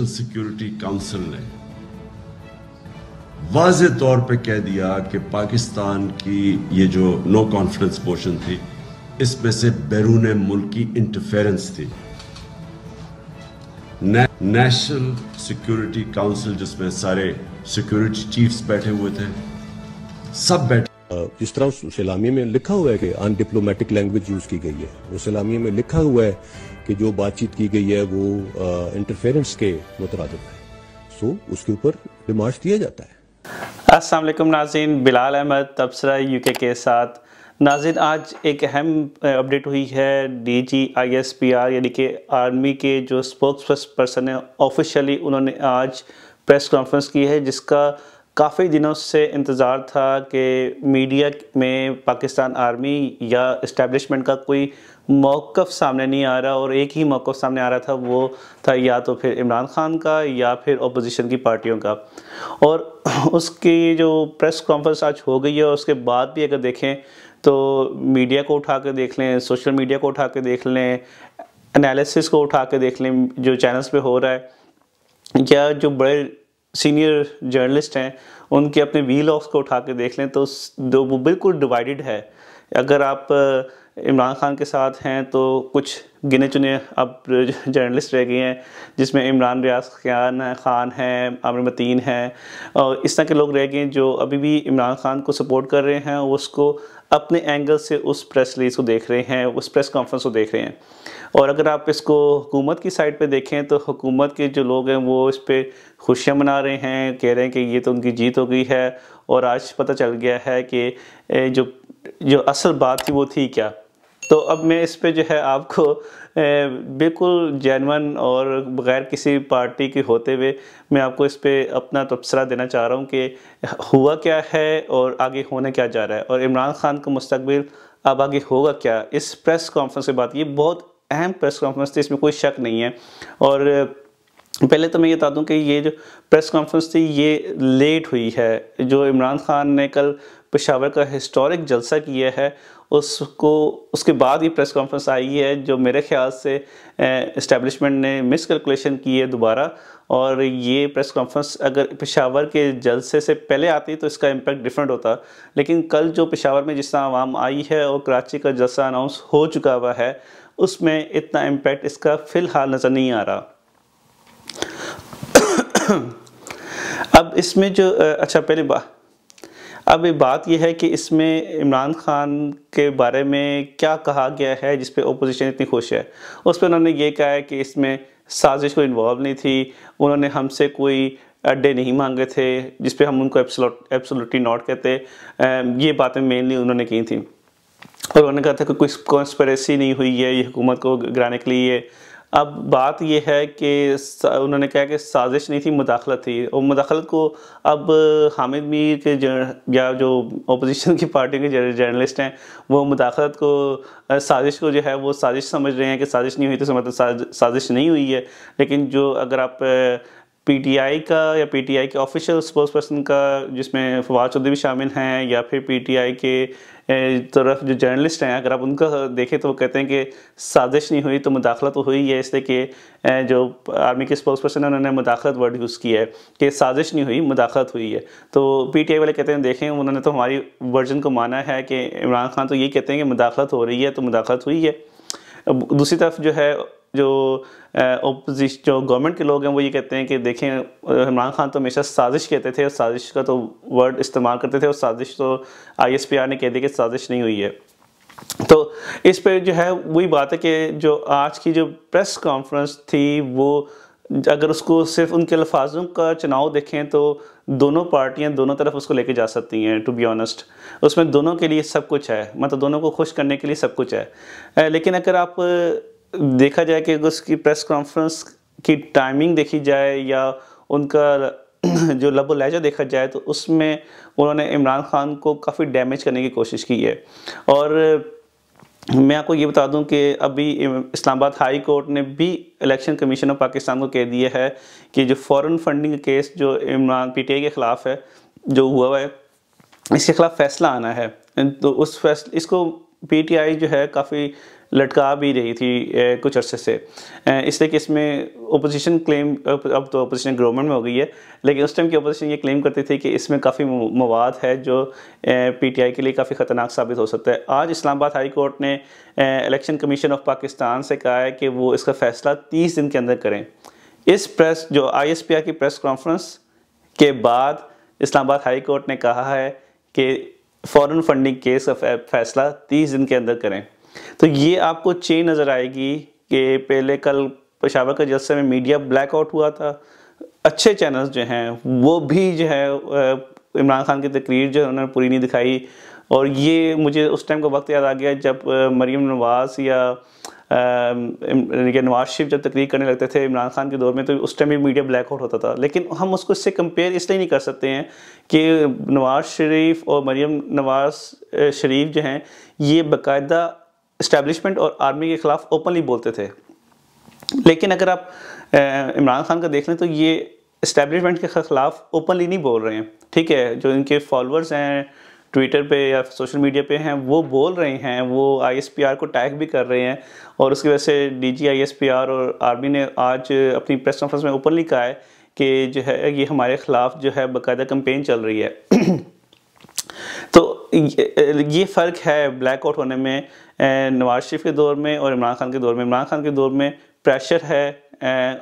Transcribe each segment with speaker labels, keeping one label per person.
Speaker 1: National security council ने वाज़े तौर पे कह दिया कि पाकिस्तान की ये जो नो कॉन्फिडेंस मोशन थी, इसमें से बैरून मुल्क की इंटरफेरेंस थी। नेशनल सिक्योरिटी काउंसिल, जिसमें सारे सिक्योरिटी चीफ्स बैठे हुए थे, सब बैठे।
Speaker 2: जिस तरह उस सलामी में लिखा हुआ है कि अनडिप्लोमेटिक लैंग्वेज यूज की गई है, उस सलामी में लिखा हुआ है कि जो बातचीत की गई है वो इंटरफेरेंस के मुतरादिफ है, सो उसके ऊपर रिमार्क्स दिया जाता है।
Speaker 3: अस्सलाम वालेकुम नाज़रीन, बिलाल अहमद तबसरा यूके के साथ। नाज़रीन, आज एक अहम अपडेट हुई है। DGISPR यानी कि आर्मी के जो स्पोक्स पर्सन है, ऑफिशियली उन्होंने आज प्रेस कॉन्फ्रेंस की है, जिसका काफ़ी दिनों से इंतज़ार था कि मीडिया में पाकिस्तान आर्मी या इस्टेब्लिशमेंट का कोई मौक़िफ़ सामने नहीं आ रहा, और एक ही मौक़िफ़ सामने आ रहा था, वो था या तो फिर इमरान ख़ान का या फिर अपोजिशन की पार्टियों का। और उसकी जो प्रेस कॉन्फ्रेंस आज हो गई है, और उसके बाद भी अगर देखें तो मीडिया को उठा के देख लें, सोशल मीडिया को उठा के देख लें, एनालिसिस को उठा के देख लें जो चैनल्स पे हो रहा है, या जो बड़े सीनियर जर्नलिस्ट हैं उनके अपने वीलॉग्स को उठा के देख लें, तो वो बिल्कुल डिवाइडेड है। अगर आप इमरान ख़ान के साथ हैं तो कुछ गिने चुने अब जर्नलिस्ट रह गए हैं, जिसमें इमरान रियाज ख़ान हैं, आमिर मतीन हैं, और इस तरह के लोग रह गए हैं जो अभी भी इमरान ख़ान को सपोर्ट कर रहे हैं, उसको अपने एंगल से उस प्रेस रिलीज़ को देख रहे हैं, उस प्रेस कॉन्फ्रेंस को देख रहे हैं। और अगर आप इसको हुकूमत की साइड पे देखें तो हुकूमत के जो लोग हैं वो इस पर खुशियाँ मना रहे हैं, कह रहे हैं कि ये तो उनकी जीत हो गई है, और आज पता चल गया है कि जो असल बात थी वो थी क्या। तो अब मैं इस पे जो है आपको बिल्कुल जेन्युइन और बग़ैर किसी पार्टी के होते हुए मैं आपको इस पे अपना तबसरा देना चाह रहा हूँ कि हुआ क्या है और आगे होने क्या जा रहा है, और इमरान ख़ान का मुस्तकबिल अब आगे होगा क्या। इस प्रेस कॉन्फ्रेंस के बाद, ये बहुत अहम प्रेस कॉन्फ्रेंस थी, इसमें कोई शक नहीं है। और पहले तो मैं ये बता दूं कि ये जो प्रेस कॉन्फ्रेंस थी ये लेट हुई है। जो इमरान ख़ान ने कल पेशावर का हिस्टोरिक जलसा किया है, उसके बाद ये प्रेस कॉन्फ्रेंस आई है, जो मेरे ख्याल से इस्टेब्लिशमेंट ने मिस कैलकुलेशन की है दोबारा। और ये प्रेस कॉन्फ्रेंस अगर पेशावर के जलसे से पहले आती तो इसका इम्पैक्ट डिफरेंट होता, लेकिन कल जो पेशावर में जिस तरह आवाम आई है और कराची का जलसा अनाउंस हो चुका हुआ है, उसमें इतना इम्पैक्ट इसका फ़िलहाल नज़र नहीं आ रहा। अब इसमें जो अच्छा पहले अब बात यह है कि इसमें इमरान ख़ान के बारे में क्या कहा गया है जिस पे ओपोजिशन इतनी खुश है। उस पर उन्होंने ये कहा है कि इसमें साजिश को इन्वॉल्व नहीं थी, उन्होंने हमसे कोई अड्डे नहीं मांगे थे, जिस पे हम उनको एब्सोल्युटली नॉट कहते। ये बातें मेनली उन्होंने की थी, और उन्होंने कहा था कि कोई कॉन्स्पिरेसी नहीं हुई है ये हुकूमत को गिराने के लिए। अब बात यह है कि उन्होंने कहा कि साजिश नहीं थी, मुदाखलत थी, और मुदाखलत को अब हामिद मीर के या जो अपोजिशन की पार्टी के जर्नलिस्ट हैं वो मुदाखलत को, साजिश को जो है वो साजिश समझ रहे हैं कि साजिश नहीं हुई तो मतलब साजिश नहीं हुई है। लेकिन जो अगर आप PTI का या PTI के ऑफिशियल स्पोक्स पर्सन का, जिसमें फवाद चौधरी भी शामिल हैं, या फिर PTI के तरफ जो जर्नलिस्ट हैं, अगर आप उनका देखें तो वो कहते हैं कि साजिश नहीं हुई तो मुदाखलत तो हुई है, इसलिए कि जो आर्मी के स्पोक्स पर्सन है उन्होंने मुदाखलत वर्ड यूज़ किया है कि साजिश नहीं हुई मुदाखलत हुई है। तो PTI वाले कहते हैं देखें उन्होंने तो हमारी वर्जन को माना है कि इमरान ख़ान तो यही कहते हैं कि मुदाखलत हो रही है तो मुदाखलत हुई है। दूसरी तरफ जो है जो ओपोजिशन जो गवर्नमेंट के लोग हैं वो ये कहते हैं कि देखें इमरान ख़ान तो हमेशा साजिश कहते थे, और साजिश का तो वर्ड इस्तेमाल करते थे, और साजिश तो ISPR ने कह दिया कि साजिश नहीं हुई है। तो इस पे जो है वही बात है कि जो आज की जो प्रेस कॉन्फ्रेंस थी वो अगर उसको सिर्फ उनके अल्फाजों का चुनाव देखें तो दोनों पार्टियां दोनों तरफ उसको लेके जा सकती हैं। टू बी ऑनेस्ट, उसमें दोनों के लिए सब कुछ है, मतलब दोनों को खुश करने के लिए सब कुछ है। लेकिन अगर आप देखा जाए कि उसकी प्रेस कॉन्फ्रेंस की टाइमिंग देखी जाए या उनका जो लबो लहजा देखा जाए तो उसमें उन्होंने इमरान ख़ान को काफ़ी डैमेज करने की कोशिश की है। और मैं आपको ये बता दूं कि अभी इस्लामाबाद हाई कोर्ट ने भी इलेक्शन कमीशन ऑफ पाकिस्तान को कह दिया है कि जो फॉरेन फंडिंग केस जो इमरान PTI के ख़िलाफ़ है जो हुआ है, इसके ख़िलाफ़ फ़ैसला आना है। तो उस फैसले इसको PTI जो है काफ़ी लटका भी रही थी कुछ अरसे से, इसलिए कि इसमें ओपोजिशन क्लेम, अब तो ओपोजिशन गवर्नमेंट में हो गई है, लेकिन उस टाइम की ओपोजिशन ये क्लेम करती थी कि इसमें काफ़ी मवाद है जो पीटीआई के लिए काफ़ी ख़तरनाक साबित हो सकता है। आज इस्लामाबाद हाई कोर्ट ने इलेक्शन कमीशन ऑफ पाकिस्तान से कहा है कि वो इसका फ़ैसला 30 दिन के अंदर करें। इस प्रेस जो ISPR की प्रेस कॉन्फ्रेंस के बाद इस्लामाबाद हाई कोर्ट ने कहा है कि फॉरेन फंडिंग केस का फैसला 30 दिन के अंदर करें। तो ये आपको चेन नज़र आएगी कि पहले कल पेशावर के जलसे में मीडिया ब्लैकआउट हुआ था, अच्छे चैनल्स जो हैं वो भी जो है इमरान खान की तकरीर जो है उन्होंने पूरी नहीं दिखाई। और ये मुझे उस टाइम का वक्त याद आ गया जब मरीम नवाज़ या नवाज शरीफ जब तकरीर करने लगते थे इमरान खान के दौर में, तो उस टाइम भी मीडिया ब्लैकआउट होता था। लेकिन हम उसको इससे कंपेयर इसलिए नहीं कर सकते हैं कि नवाज शरीफ और मरीम नवाज शरीफ जो हैं ये बाकायदा इस्टेब्लिशमेंट और आर्मी के ख़िलाफ़ ओपनली बोलते थे, लेकिन अगर आप इमरान खान का देख लें तो ये इस्टेब्लिशमेंट के ख़िलाफ़ ओपनली नहीं बोल रहे हैं। ठीक है, जो इनके फॉलोअर्स हैं ट्विटर पे या सोशल मीडिया पे हैं वो बोल रहे हैं, वो ISPR को टैग भी कर रहे हैं, और उसकी वजह से DG ISPR और आर्मी ने आज अपनी प्रेस कॉन्फ्रेंस में ओपनली कहा है कि जो है ये हमारे ख़िलाफ़ जो है बाकायदा कैंपेन चल रही है। तो ये फ़र्क है ब्लैकआउट होने में नवाज शरीफ के दौर में और इमरान खान के दौर में। इमरान खान के दौर में प्रेशर है,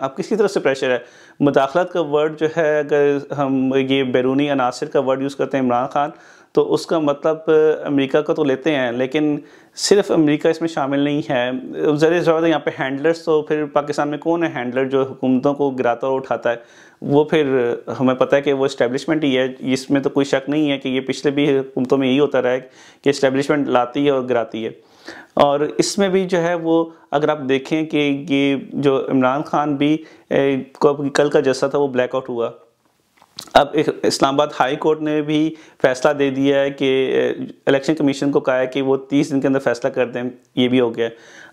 Speaker 3: आप किसी तरफ से प्रेशर है। मुदाखलत का वर्ड जो है, अगर हम ये बैरूनी अनासर का वर्ड यूज़ करते हैं इमरान खान, तो उसका मतलब अमेरिका का तो लेते हैं, लेकिन सिर्फ अमेरिका इसमें शामिल नहीं है। ज़रूर ज़्यादा यहाँ पे हैंडलर्स, तो फिर पाकिस्तान में कौन है हैंडलर जो हुकूमतों को गिराता और उठाता है? वो फिर हमें पता है कि वो इस्टेब्लिशमेंट ही है। इसमें तो कोई शक नहीं है कि ये पिछले भी हुकूमतों में यही होता रहा है कि इस्टेब्लिशमेंट लाती है और गिराती है। और इसमें भी जो है वो अगर आप देखें कि ये जो इमरान खान भी कल का जैसा था वो ब्लैकआउट हुआ। अब इस्लामाबाद हाई कोर्ट ने भी फैसला दे दिया है कि इलेक्शन कमीशन को कहा है कि वो 30 दिन के अंदर फैसला कर दें, ये भी हो गया।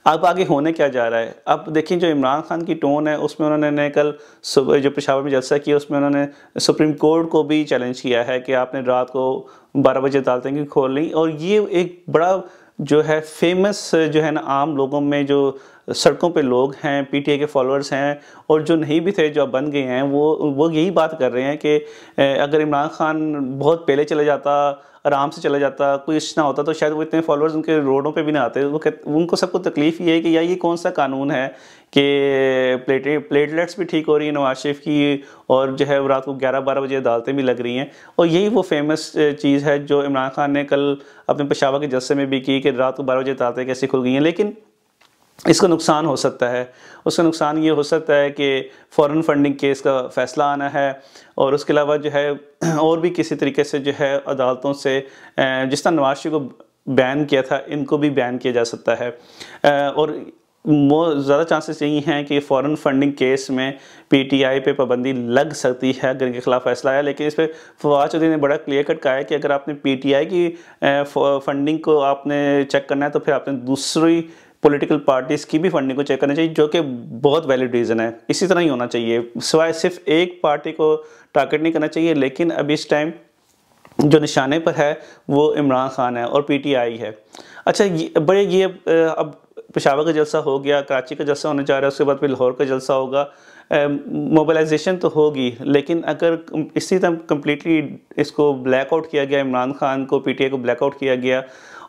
Speaker 3: अब आगे होने क्या जा रहा है? अब देखिए जो इमरान खान की टोन है उसमें उन्होंने कल सुबह जो पेशावर में जलसा किया उसमें उन्होंने सुप्रीम कोर्ट को भी चैलेंज किया है कि आपने रात को 12 बजे अदालतें क्यों खोल ली। और ये एक बड़ा जो है फेमस जो है ना आम लोगों में जो सड़कों पे लोग हैं, पीटीआई के फॉलोअर्स हैं और जो नहीं भी थे जो अब बन गए हैं, वो यही बात कर रहे हैं कि अगर इमरान खान बहुत पहले चले जाता, आराम से चला जाता, कोई इश्यू ना होता, तो शायद वो इतने फॉलोअर्स उनके रोडों पे भी ना आते। उनको सबको तकलीफ़ ये है कि यार ये कौन सा कानून है कि प्लेटलेट्स भी ठीक हो रही है नवाज शरीफ की, और जो है रात को 11-12 बजे अदालतें भी लग रही हैं। और यही वो फेमस चीज़ है जो इमरान खान ने कल अपने पेशावर के जलसे में भी की कि रात को 12 बजे अदालतें कैसे खुल गई हैं। लेकिन इसका नुकसान हो सकता है, उसका नुकसान ये हो सकता है कि फॉरेन फंडिंग केस का फैसला आना है, और उसके अलावा जो है और भी किसी तरीके से जो है अदालतों से जिस तरह नवाज शरीफ को बैन किया था इनको भी बैन किया जा सकता है। और ज़्यादा चांसेस यही हैं कि फ़ॉरेन फंडिंग केस में पीटीआई पे पाबंदी लग सकती है अगर इनके खिलाफ फैसला आया। लेकिन इस पर फवाद चौधरी ने बड़ा क्लियर कट कहा है कि अगर आपने पीटीआई की फंडिंग को आपने चेक करना है तो फिर आपने दूसरी पॉलिटिकल पार्टीज़ की भी फंडिंग को चेक करना चाहिए, जो कि बहुत वैलिड रीज़न है। इसी तरह ही होना चाहिए, सिवाय सिर्फ एक पार्टी को टारगेट नहीं करना चाहिए। लेकिन अब इस टाइम जो निशाने पर है वो इमरान खान है और पीटीआई है। अच्छा, ये अब पेशावर का जलसा हो गया, कराची का जलसा होने जा रहा है, उसके बाद फिर लाहौर का जलसा होगा। मोबिलाइजेशन तो होगी, लेकिन अगर इसी तरह कम्प्लीटली इसको ब्लैकआउट किया गया, इमरान खान को पीटीआई को ब्लैकआउट किया गया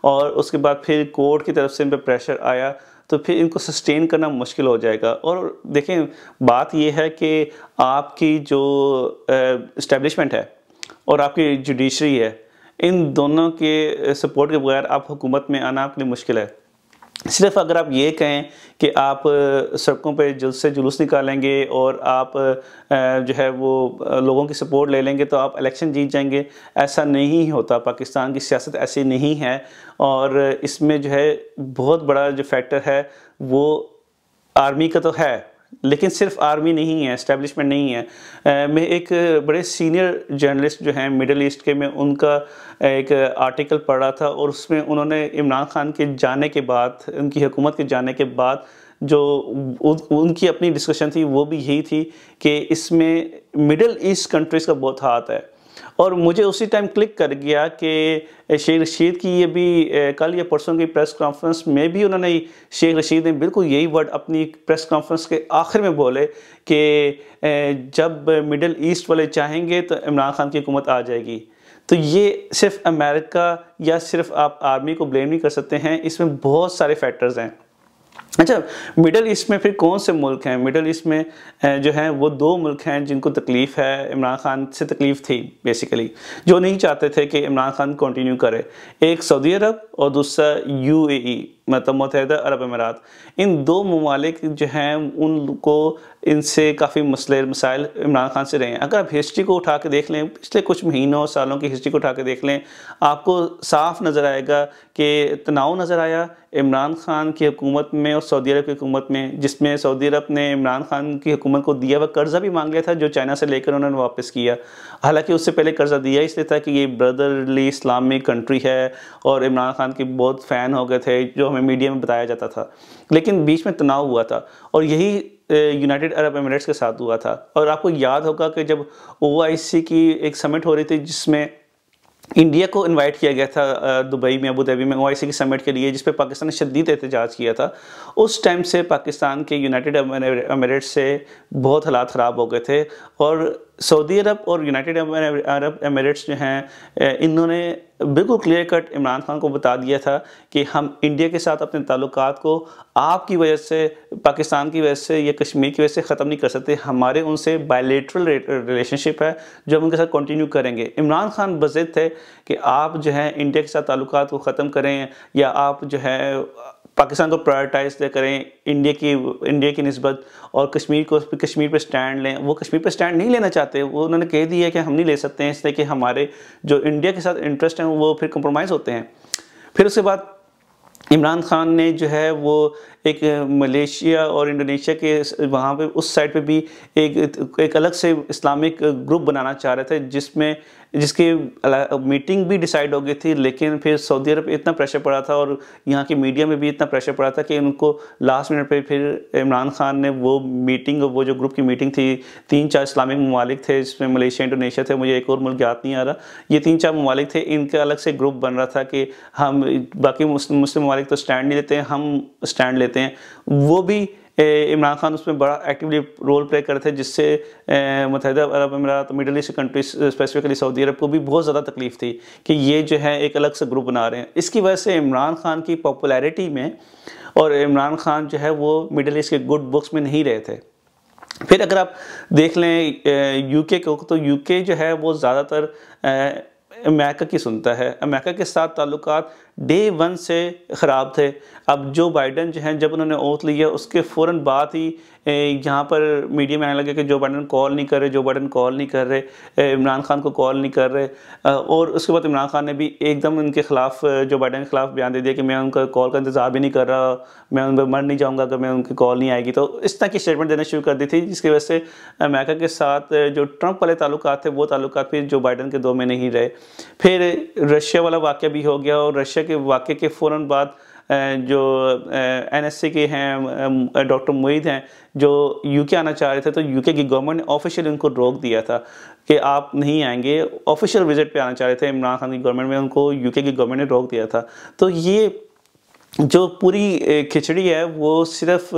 Speaker 3: और उसके बाद फिर कोर्ट की तरफ से इन पर प्रेशर आया, तो फिर इनको सस्टेन करना मुश्किल हो जाएगा। और देखें, बात यह है कि आपकी जो इस्टेब्लिशमेंट है और आपकी जुडिशरी है, इन दोनों के सपोर्ट के बगैर आप हुकूमत में आना आपके लिए मुश्किल है। सिर्फ अगर आप ये कहें कि आप सड़कों पे जल्द से जुलूस निकालेंगे और आप जो है वो लोगों की सपोर्ट ले लेंगे तो आप इलेक्शन जीत जाएंगे, ऐसा नहीं होता। पाकिस्तान की सियासत ऐसी नहीं है। और इसमें जो है बहुत बड़ा जो फैक्टर है वो आर्मी का तो है, लेकिन सिर्फ आर्मी नहीं है, एस्टेब्लिशमेंट नहीं है। मैं एक बड़े सीनियर जर्नलिस्ट जो हैं मिडल ईस्ट के, मैं उनका एक आर्टिकल पढ़ रहा था और उसमें उन्होंने इमरान खान के जाने के बाद, उनकी हुकूमत के जाने के बाद जो उनकी अपनी डिस्कशन थी वो भी यही थी कि इसमें मिडल ईस्ट कंट्रीज़ का बहुत हाथ है। और मुझे उसी टाइम क्लिक कर गया कि शेख रशीद की ये भी कल या परसों की प्रेस कॉन्फ्रेंस में भी उन्होंने, शेख रशीद ने बिल्कुल यही वर्ड अपनी प्रेस कॉन्फ्रेंस के आखिर में बोले कि जब मिडिल ईस्ट वाले चाहेंगे तो इमरान खान की हुकूमत आ जाएगी। तो ये सिर्फ अमेरिका या सिर्फ आप आर्मी को ब्लेम नहीं कर सकते हैं, इसमें बहुत सारे फैक्टर्स हैं। अच्छा, मिडल ईस्ट में फिर कौन से मुल्क हैं? मिडल ईस्ट में जो हैं वो 2 मुल्क हैं जिनको तकलीफ़ है, इमरान खान से तकलीफ़ थी बेसिकली, जो नहीं चाहते थे कि इमरान खान कंटिन्यू करे। एक सऊदी अरब और दूसरा UAE, मतलब मुत्तहिदा अरब अमीरात। इन 2 ममालिक जो हैं उनको इनसे काफ़ी मसाइल इमरान खान से रहे हैं। अगर आप हिस्ट्री को उठा के देख लें, पिछले कुछ महीनों सालों की हिस्ट्री को उठा के देख लें, आपको साफ नज़र आएगा कि तनाव नज़र आया इमरान खान की हुकूमत में और सऊदी अरब की हुकूमत में, जिसमें सऊदी अरब ने इमरान खान की हुकूमत को दिया हुआ कर्जा भी मांग लिया था जो चाइना से लेकर उन्होंने वापस किया। हालांकि उससे पहले कर्जा दिया इसलिए था कि ये ब्रदरली इस्लामिक कंट्री है और इमरान खान के बहुत फ़ैन हो गए थे, जो हमें मीडिया में बताया जाता था। लेकिन बीच में तनाव हुआ था और यही यूनाइटेड अरब एमिरेट्स के साथ हुआ था। और आपको याद होगा कि जब OIC की एक समिट हो रही थी जिसमें इंडिया को इनवाइट किया गया था दुबई में, अबू धाबी में OIC की समिट के लिए, जिस पे पाकिस्तान ने शदीद एहतजाज किया था। उस टाइम से पाकिस्तान के यूनाइटेड एमिरेट्स से बहुत हालात ख़राब हो गए थे और सऊदी अरब और यूनाइटेड अरब एमिरेट्स जो हैं इन्होंने बिल्कुल क्लियर कट इमरान खान को बता दिया था कि हम इंडिया के साथ अपने ताल्लुकात को आपकी वजह से, पाकिस्तान की वजह से या कश्मीर की वजह से ख़त्म नहीं कर सकते। हमारे उनसे बायलैटरल रिलेशनशिप है जो हम उनके साथ कंटिन्यू करेंगे। इमरान खान बज़िद थे कि आप जो है इंडिया के साथ ताल्लुकात को ख़त्म करें या आप जो है पाकिस्तान को प्रायोरिटाइज करें इंडिया की निस्बत और कश्मीर पे स्टैंड लें। वो कश्मीर पे स्टैंड नहीं लेना चाहते, वो उन्होंने कह दिया कि हम नहीं ले सकते हैं, इसलिए कि हमारे जो इंडिया के साथ इंटरेस्ट हैं वो फिर कंप्रोमाइज़ होते हैं। फिर उसके बाद इमरान खान ने जो है वो एक मलेशिया और इंडोनेशिया के वहाँ पे उस साइड पे भी एक अलग से इस्लामिक ग्रुप बनाना चाह रहे थे जिसकी मीटिंग भी डिसाइड हो गई थी। लेकिन फिर सऊदी अरब पे इतना प्रेशर पड़ा था और यहाँ की मीडिया में भी इतना प्रेशर पड़ा था कि उनको लास्ट मिनट पे फिर इमरान खान ने वो मीटिंग, वो जो ग्रुप की मीटिंग थी, 3-4 इस्लामिक ममालिक थे जिसमें मलेशिया, इंडोनेशिया थे, मुझे एक और मुल्क याद नहीं आ रहा, ये 3-4 ममालिक थे, इनका अलग से ग्रुप बन रहा था कि हम बाकी मुस्लिम ममालिक तो स्टैंड नहीं लेते हैं, हम स्टैंड लेते हैं। वो भी इमरान खान उसमें बड़ा एक्टिवली रोल प्ले कर रहे थे, जिससे मुत्तहिदा अरब अमीरात, मिडल ईस्ट कंट्रीज, स्पेसिफिकली सऊदी अरब को भी बहुत ज़्यादा तकलीफ थी कि ये जो है एक अलग से ग्रुप बना रहे हैं। इसकी वजह से इमरान खान की पॉपुलैरिटी में, और इमरान खान जो है वो मिडल ईस्ट के गुड बुक्स में नहीं रहे थे। फिर अगर आप देख लें यूके को, तो यूके जो है वो ज़्यादातर अमेरिका की सुनता है। अमेरिका के साथ ताल्लुकात डे 1 से ख़राब थे। अब जो बाइडन जो हैं, जब उन्होंने ओथ लिया उसके फ़ौरन बाद ही यहाँ पर मीडिया में आने लगे कि जो बाइडन कॉल नहीं कर रहे, इमरान खान को कॉल नहीं कर रहे। और उसके बाद इमरान खान ने भी एकदम उनके ख़िलाफ़, जो बाइडन के ख़िलाफ़ बयान दे दिया कि मैं उनका कॉल का इंतज़ार भी नहीं कर रहा, मैं उन पर मर नहीं जाऊँगा अगर मैं उनकी कॉल नहीं आएगी। तो इस तरह की स्टेटमेंट देना शुरू कर दी थी, जिसकी वजह से अमेरिका के साथ जो ट्रंप वाले ताल्लुकात थे वो ताल्लुकात फिर जो बाइडन के दौर में नहीं रहे। फिर रशिया वाला वाक़या भी हो गया और रशिया के वाक़े के फ़ौरन बाद जो NSC के हैं डॉक्टर मुईद हैं जो यूके आना चाह रहे थे, तो यूके की गवर्नमेंट ने ऑफिशियली उनको रोक दिया था कि आप नहीं आएंगे। ऑफिशियल विजिट पे आना चाह रहे थे इमरान खान की गवर्नमेंट में, उनको यूके की गवर्नमेंट ने रोक दिया था। तो ये जो पूरी खिचड़ी है वो सिर्फ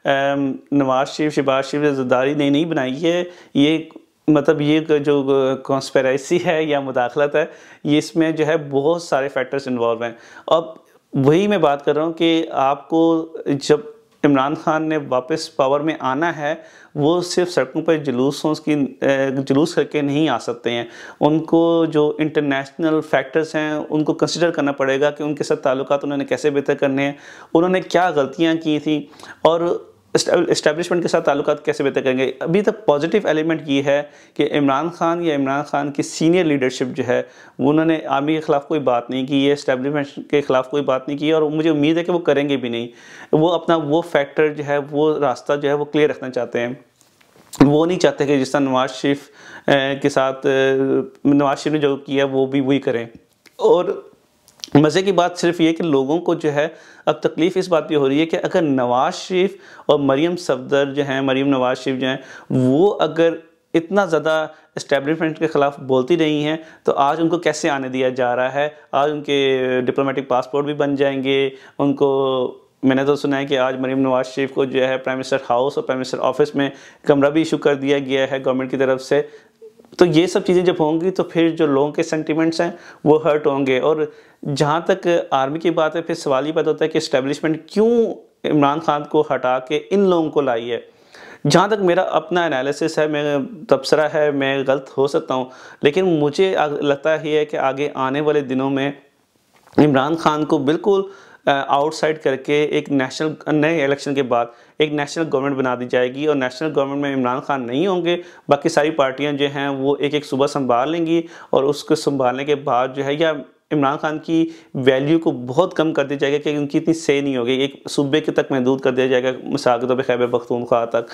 Speaker 3: नवाज शरीफ, शहबाज शरीफ, ज़रदारी ने नहीं बनाई है। ये मतलब ये जो कॉन्स्पिरेसी है या मुदाखलत है, ये इसमें जो है बहुत सारे फैक्टर्स इन्वॉल्व हैं। अब वही मैं बात कर रहा हूँ कि आपको जब इमरान खान ने वापस पावर में आना है, वो सिर्फ सड़कों पर जुलूस करके नहीं आ सकते हैं। उनको जो इंटरनेशनल फैक्टर्स हैं उनको कंसिडर करना पड़ेगा कि उनके साथ ताल्लुकात उन्होंने कैसे बेहतर करने हैं, उन्होंने क्या गलतियाँ की थी और इस्टेब्लिशमेंट के साथ ताल्लुकात कैसे बेहतर करेंगे। अभी तक पॉजिटिव एलिमेंट ये है कि इमरान खान की सीनियर लीडरशिप जो है उन्होंने आर्मी के ख़िलाफ़ कोई बात नहीं की, ये इस्टेब्लिशमेंट के ख़िलाफ़ कोई बात नहीं की और मुझे उम्मीद है कि वो करेंगे भी नहीं। वो अपना वो फैक्टर जो है, वो रास्ता जो है वो क्लियर रखना चाहते हैं। वो नहीं चाहते कि जिस तरह नवाज शरीफ के साथ नवाज शरीफ ने जो किया वो भी वही करें। और मज़े की बात सिर्फ ये कि लोगों को जो है अब तकलीफ़ इस बात की हो रही है कि अगर नवाज शरीफ और मरीम नवाज शरीफ जो हैं वो अगर इतना ज़्यादा इस्टेब्लिशमेंट के ख़िलाफ़ बोलती रही हैं, तो आज उनको कैसे आने दिया जा रहा है? आज उनके डिप्लोमेटिक पासपोर्ट भी बन जाएंगे। उनको मैंने तो सुना है कि आज मरीम नवाज शरीफ को जो है प्राइम मिनिस्टर हाउस और प्राइम मिनिस्टर ऑफिस में कमरा भी इशू कर दिया गया है गवर्नमेंट की तरफ से। तो ये सब चीज़ें जब होंगी तो फिर जो लोगों के सेंटिमेंट्स हैं वो हर्ट होंगे। और जहाँ तक आर्मी की बात है, फिर सवाल ये पैदा होता है कि इस्टेब्लिशमेंट क्यों इमरान खान को हटा के इन लोगों को लाई है। जहाँ तक मेरा अपना एनालिसिस है, मैं तबसरा है, मैं गलत हो सकता हूँ, लेकिन मुझे लगता ही है कि आगे आने वाले दिनों में इमरान खान को बिल्कुल आउटसाइड करके एक नेशनल नए इलेक्शन के बाद एक नेशनल गवर्नमेंट बना दी जाएगी। और नेशनल गवर्नमेंट में इमरान खान नहीं होंगे, बाकी सारी पार्टियां जो हैं वो एक एक सूबा संभाल लेंगी। और उसको संभालने के बाद जो है या इमरान खान की वैल्यू को बहुत कम कर दिया जाएगा कि उनकी इतनी से नहीं होगी, एक सूबे के तक महदूद कर दिया जाएगा, मिसाल के तौर पर खैबर पख्तूनख्वा तक।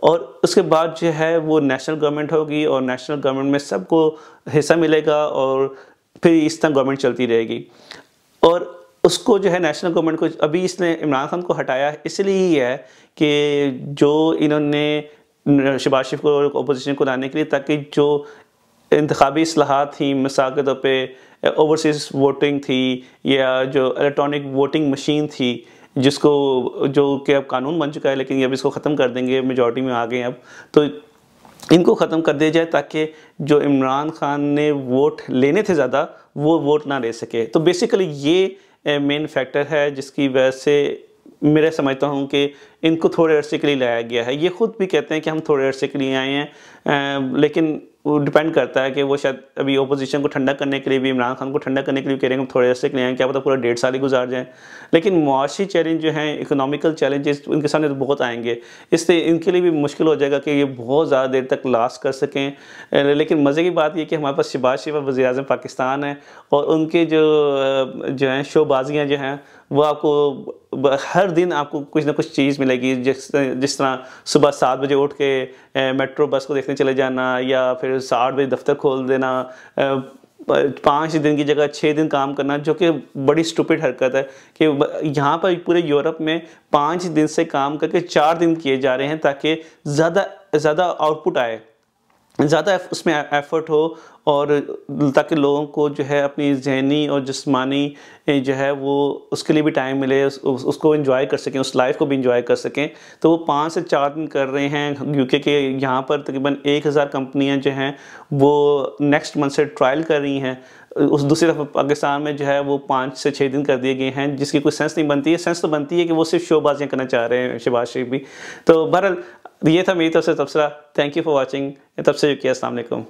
Speaker 3: और उसके बाद जो है वो नेशनल गवर्नमेंट होगी और नेशनल गवर्नमेंट में सबको हिस्सा मिलेगा और फिर इस तरह गवर्नमेंट चलती रहेगी। और उसको जो है नेशनल गवर्नमेंट को अभी इसने इमरान खान को हटाया इसलिए ही है कि जो इन्होंने शहबाज शरीफ को अपोजिशन को लाने के लिए, ताकि जो इंतखाबी इस्लाहात थी, मिसाल के तौर पे ओवरसीज वोटिंग थी या जो इलेक्ट्रॉनिक वोटिंग मशीन थी, जिसको जो कि अब कानून बन चुका है लेकिन अब इसको ख़त्म कर देंगे, मेजॉरिटी में आ गए अब, तो इनको ख़त्म कर दिया जाए ताकि जो इमरान खान ने वोट लेने थे ज़्यादा वो वोट ना ले सके। तो बेसिकली ये मेन फैक्टर है जिसकी वजह से मैं समझता हूँ कि इनको थोड़े अरसे के लिए लाया गया है। ये खुद भी कहते हैं कि हम थोड़े अरसे के लिए आए हैं, लेकिन वो डिपेंड करता है कि वो शायद अभी ओपोजिशन को ठंडा करने के लिए भी, इमरान खान को ठंडा करने के लिए कह रहे हैं हम थोड़े अरसे के लिए आए, क्या पता पूरा 1.5 साल ही गुजार जाए। लेकिन मुआशी चैलेंज जो हैं, इकोनॉमिकल चैलेंजेस उनके सामने तो बहुत आएंगे, इससे इनके लिए भी मुश्किल हो जाएगा कि ये बहुत ज़्यादा देर तक लास्ट कर सकें। लेकिन मज़े की बात ये कि हमारे पास शहबाज शरीफ वज़ीर-ए-आज़म पाकिस्तान है और उनके जो हैं शोबाजियाँ जो हैं वो आपको हर दिन आपको कुछ ना कुछ चीज़ मिलेगी। जिस तरह सुबह 7 बजे उठ के मेट्रो बस को देखने चले जाना या फिर 8 बजे दफ्तर खोल देना, 5 दिन की जगह 6 दिन काम करना, जो कि बड़ी स्टूपिड हरकत है कि यहाँ पर पूरे यूरोप में 5 दिन से काम करके 4 दिन किए जा रहे हैं ताकि ज़्यादा आउटपुट आए, ज़्यादा उसमें एफर्ट हो और ताकि लोगों को जो है अपनी ज़हनी और जिस्मानी जो है वो उसके लिए भी टाइम मिले, उसको एंजॉय कर सकें, उस लाइफ को भी एंजॉय कर सकें। तो वो 5 से 4 दिन कर रहे हैं। यूके के यहाँ पर तकरीबन 1000 कंपनियाँ जो हैं वो नेक्स्ट मंथ से ट्रायल कर रही हैं। उस दूसरी तरफ पाकिस्तान में जो है वो 5 से 6 दिन कर दिए गए हैं, जिसकी कोई सेंस नहीं बनती है। सेंस तो बनती है कि वो सिर्फ शोबाजियाँ करना चाह रहे हैं शहबाज शरीफ भी। तो बहरहाल ये था मेरी तरफ से तबसरा। Thank you for watching. तब से अस्सलाम वालेकुम।